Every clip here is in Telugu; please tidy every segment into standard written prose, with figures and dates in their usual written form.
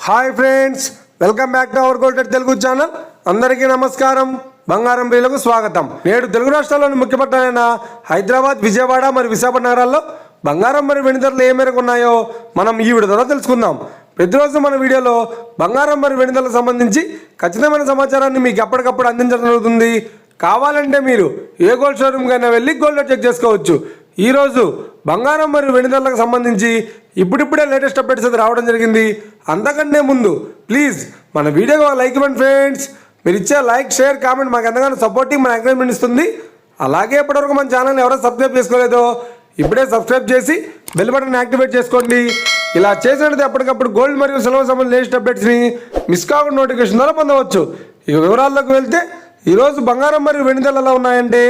Hi friends, welcome back to our gold Telugu channel. అందరికీ నమస్కారం. బంగారం ప్రియులకు స్వాగతం. నేడు తెలుగు రాష్ట్రాల్లోని ముఖ్య పట్టణాలైన హైదరాబాద్, విజయవాడ మరియు విశాఖపట్నం నగరాల్లో బంగారం మరియు వెండి ధరలు ఏ మేరకు ఉన్నాయో మనం ఈ వీడియో ద్వారా తెలుసుకుందాం. ప్రతిరోజు మన వీడియోలో బంగారం మరియు వెండి ధరలకు సంబంధించి ఖచ్చితమైన సమాచారాన్ని మీకు ఎప్పటికప్పుడు అందించడం జరుగుతుంది. కావాలంటే మీరు ఏ గోల్డ్ షోరూమ్ కైనా వెళ్ళి గోల్డ్ చెక్ చేసుకోవచ్చు. ఈరోజు బంగారం మరియు వెండి ధరలకు సంబంధించి ఇప్పుడిప్పుడే లేటెస్ట్ అప్డేట్స్ అయితే రావడం జరిగింది. అంతకంటే ముందు ప్లీజ్ మన వీడియోకి ఒక లైక్ ఇవ్వండి ఫ్రెండ్స్. మీరు ఇచ్చే లైక్, షేర్, కామెంట్ మాకు ఎంతగానో సపోర్టింగ్, మన ఎంకరేజ్మెంట్ ఇస్తుంది. అలాగే ఇప్పటివరకు మన ఛానల్ని ఎవరైనా సబ్స్క్రైబ్ చేసుకోలేదో ఇప్పుడే సబ్స్క్రైబ్ చేసి బెల్ బటన్ యాక్టివేట్ చేసుకోండి. ఇలా చేసినట్టు ఎప్పటికప్పుడు గోల్డ్ మరియు సిల్వర్ సంబంధించిన లేటెస్ట్ అప్డేట్స్ని మిస్ కాకుండా నోటిఫికేషన్ ద్వారా పొందవచ్చు. ఇక వివరాల్లోకి వెళ్తే ఈరోజు బంగారం మరియు వెండి ధరలు ఎలా ఉన్నాయంటే,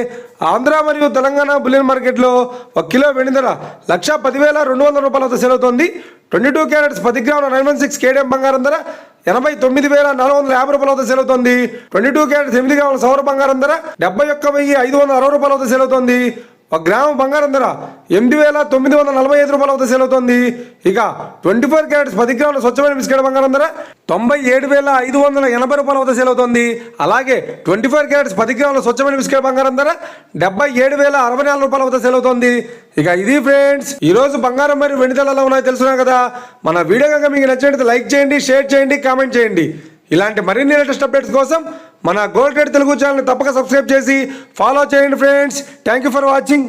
ఆంధ్ర మరియు తెలంగాణ బులియన్ మార్కెట్లో 1 కిలో వెండి ధర 1,10,200 రూపాయలతో సేల్ అవుతోంది. 22 క్యారెట్స్ 10 గ్రాముల 916 కేడిఎం బంగారం ధర 89,450 రూపాయలతో సేల్ అవుతోంది. 22 క్యారెట్స్ 8 గ్రాముల సౌర బంగారం ధర 71,560 రూపాయలతో సేల్ అవుతోంది. 1 గ్రాము బంగారం ధర 8,945 రూపాయలతో సేల్ అవుతోంది. ఇక 24 క్యారెట్స్ 10 గ్రాముల స్వచ్ఛమైన బిస్కెట్ బంగారం ధర 97,580 రూపాయలతో సేల్ అవుతోంది. అలాగే 24 క్యారెట్స్ 10 గ్రాముల స్వచ్ఛమైన బిస్కెట్ బంగారం ధర 77,064 రూపాయలతో సేల్ అవుతోంది. ఇక ఇది ఫ్రెండ్స్, ఈ రోజు బంగారం మరియు వెండి ధరలు ఎలా ఉన్నాయో తెలుసుకున్నాం కదా. మన వీడియో కనుక మీకు నచ్చినట్లయితే లైక్ చేయండి, షేర్ చేయండి, కామెంట్ చేయండి. ఇలాంటి మరిన్ని లేటెస్ట్ అప్డేట్స్ కోసం మన గోల్డ్ తెలుగు ఛానల్ తప్పక సబ్స్క్రైబ్ చేసి ఫాలో చేయండి friends. Thank you for watching.